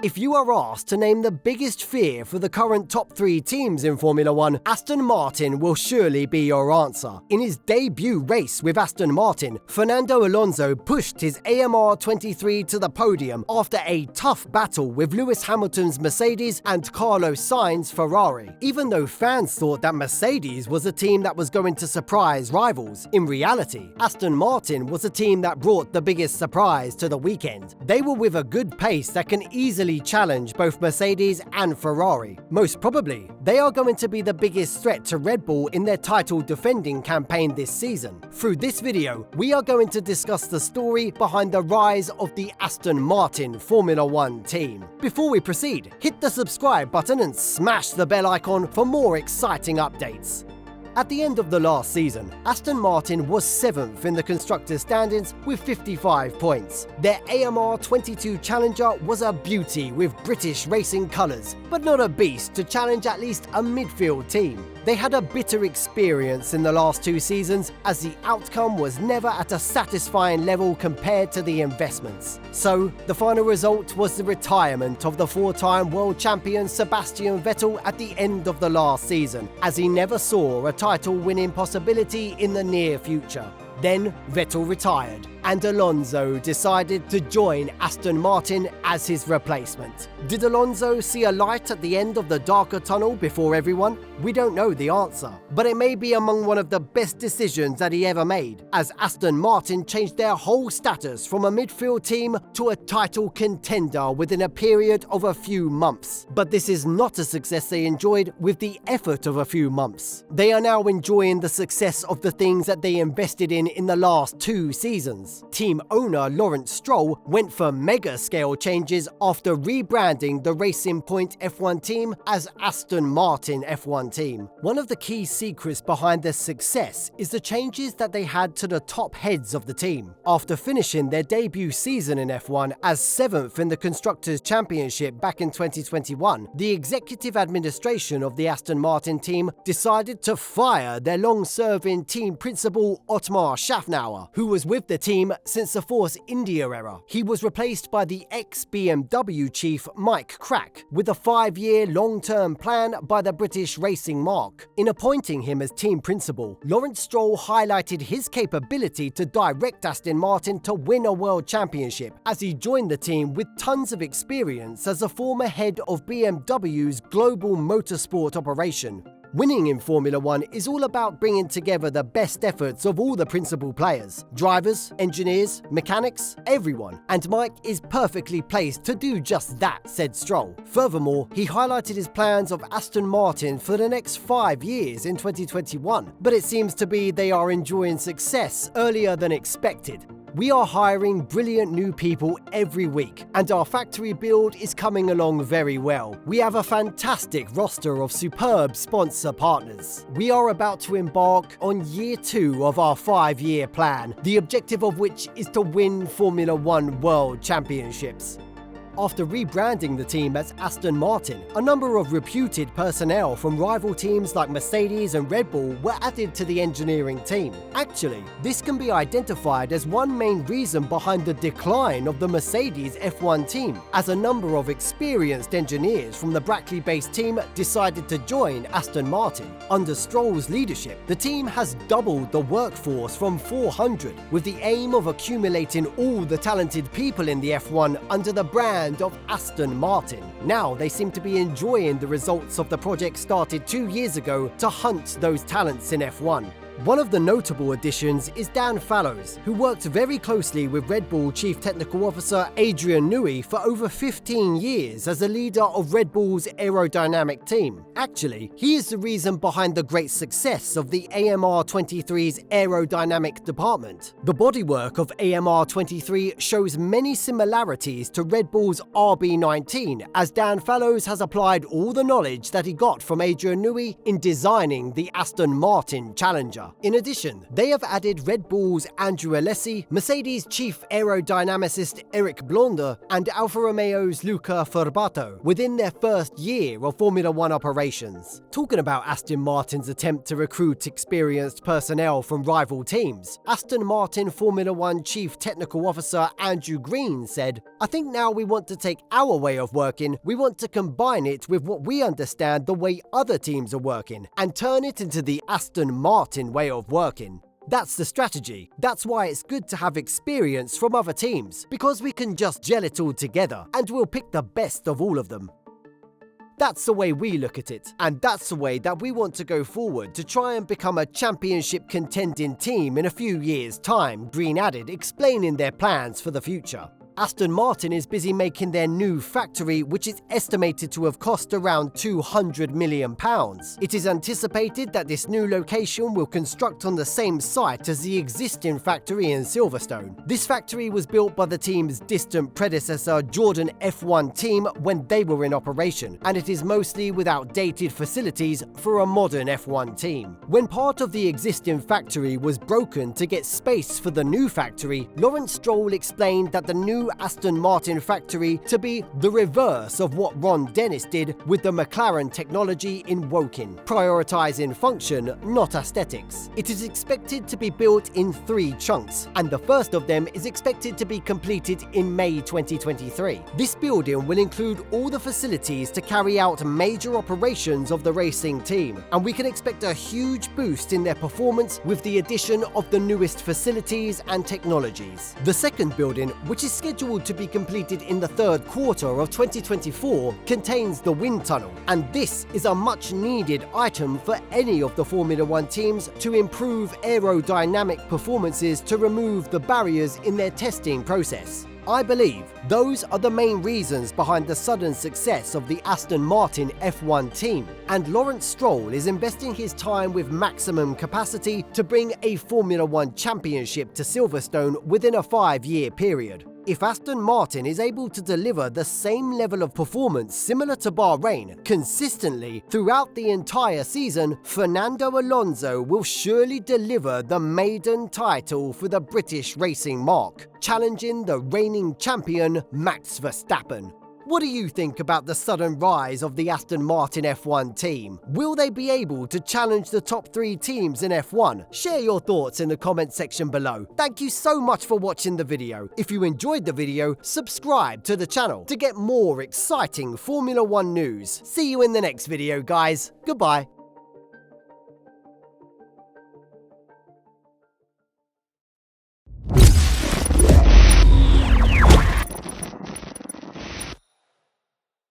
If you are asked to name the biggest fear for the current top 3 teams in Formula 1, Aston Martin will surely be your answer. In his debut race with Aston Martin, Fernando Alonso pushed his AMR 23 to the podium after a tough battle with Lewis Hamilton's Mercedes and Carlos Sainz's Ferrari. Even though fans thought that Mercedes was a team that was going to surprise rivals, in reality, Aston Martin was a team that brought the biggest surprise to the weekend. They were with a good pace that can easily challenge both Mercedes and Ferrari. Most probably, they are going to be the biggest threat to Red Bull in their title defending campaign this season. Through this video, we are going to discuss the story behind the rise of the Aston Martin Formula 1 team. Before we proceed, hit the subscribe button and smash the bell icon for more exciting updates. At the end of the last season, Aston Martin was 7th in the constructors' standings with 55 points. Their AMR 22 Challenger was a beauty with British racing colours, but not a beast to challenge at least a midfield team. They had a bitter experience in the last 2 seasons, as the outcome was never at a satisfying level compared to the investments. So, the final result was the retirement of the 4-time world champion Sebastian Vettel at the end of the last season, as he never saw a title-winning possibility in the near future. Then Vettel retired, and Alonso decided to join Aston Martin as his replacement. Did Alonso see a light at the end of the darker tunnel before everyone? We don't know the answer, but it may be among one of the best decisions that he ever made, as Aston Martin changed their whole status from a midfield team to a title contender within a period of a few months. But this is not a success they enjoyed with the effort of a few months. They are now enjoying the success of the things that they invested in the last 2 seasons. Team owner Lawrence Stroll went for mega-scale changes after rebranding the Racing Point F1 team as Aston Martin F1 team. One of the key secrets behind their success is the changes that they had to the top heads of the team. After finishing their debut season in F1 as 7th in the Constructors' Championship back in 2021, the executive administration of the Aston Martin team decided to fire their long-serving team principal Otmar Schaffnauer, who was with the team since the Force India era. He was replaced by the ex-BMW chief Mike Crack, with a 5-year long-term plan by the British racing marque. In appointing him as team principal, Lawrence Stroll highlighted his capability to direct Aston Martin to win a world championship, as he joined the team with tons of experience as a former head of BMW's global motorsport operation. Winning in Formula 1 is all about bringing together the best efforts of all the principal players, drivers, engineers, mechanics, everyone, and Mike is perfectly placed to do just that, said Stroll. Furthermore, he highlighted his plans of Aston Martin for the next 5 years in 2021, but it seems to be they are enjoying success earlier than expected. We are hiring brilliant new people every week, and our factory build is coming along very well. We have a fantastic roster of superb sponsor partners. We are about to embark on year 2 of our 5-year plan, the objective of which is to win Formula 1 World Championships. After rebranding the team as Aston Martin, a number of reputed personnel from rival teams like Mercedes and Red Bull were added to the engineering team. Actually, this can be identified as one main reason behind the decline of the Mercedes F1 team, as a number of experienced engineers from the Brackley-based team decided to join Aston Martin. Under Stroll's leadership, the team has doubled the workforce from 400, with the aim of accumulating all the talented people in the F1 under the brand of Aston Martin. Now they seem to be enjoying the results of the project started 2 years ago to hunt those talents in F1. One of the notable additions is Dan Fallows, who worked very closely with Red Bull Chief Technical Officer Adrian Newey for over 15 years as a leader of Red Bull's aerodynamic team. Actually, he is the reason behind the great success of the AMR 23's aerodynamic department. The bodywork of AMR 23 shows many similarities to Red Bull's RB19, as Dan Fallows has applied all the knowledge that he got from Adrian Newey in designing the Aston Martin Challenger. future. In addition, they have added Red Bull's Andrew Alessi, Mercedes' chief aerodynamicist Eric Blonder, and Alfa Romeo's Luca Furbato within their first year of Formula One operations. Talking about Aston Martin's attempt to recruit experienced personnel from rival teams, Aston Martin Formula One Chief Technical Officer Andrew Green said, "I think now we want to take our way of working, we want to combine it with what we understand the way other teams are working, and turn it into the Aston Martin way of working." That's the strategy. That's why it's good to have experience from other teams, because we can just gel it all together and we'll pick the best of all of them. That's the way we look at it, and that's the way that we want to go forward to try and become a championship contending team in a few years' time, Green added, explaining their plans for the future. Aston Martin is busy making their new factory, which is estimated to have cost around £200 million. It is anticipated that this new location will construct on the same site as the existing factory in Silverstone. This factory was built by the team's distant predecessor Jordan F1 team when they were in operation, and it is mostly with outdated facilities for a modern F1 team. When part of the existing factory was broken to get space for the new factory, Lawrence Stroll explained that the new Aston Martin factory to be the reverse of what Ron Dennis did with the McLaren technology in Woking, prioritizing function, not aesthetics. It is expected to be built in 3 chunks, and the first of them is expected to be completed in May 2023. This building will include all the facilities to carry out major operations of the racing team, and we can expect a huge boost in their performance with the addition of the newest facilities and technologies. The second building, which is scheduled to be completed in the third quarter of 2024, contains the wind tunnel, and this is a much needed item for any of the Formula One teams to improve aerodynamic performances to remove the barriers in their testing process. I believe those are the main reasons behind the sudden success of the Aston Martin F1 team, and Lawrence Stroll is investing his time with maximum capacity to bring a Formula One championship to Silverstone within a 5-year period. If Aston Martin is able to deliver the same level of performance similar to Bahrain consistently throughout the entire season, Fernando Alonso will surely deliver the maiden title for the British racing marque, challenging the reigning champion Max Verstappen. What do you think about the sudden rise of the Aston Martin F1 team? Will they be able to challenge the top 3 teams in F1? Share your thoughts in the comment section below. Thank you so much for watching the video. If you enjoyed the video, subscribe to the channel to get more exciting Formula One news. See you in the next video, guys. Goodbye.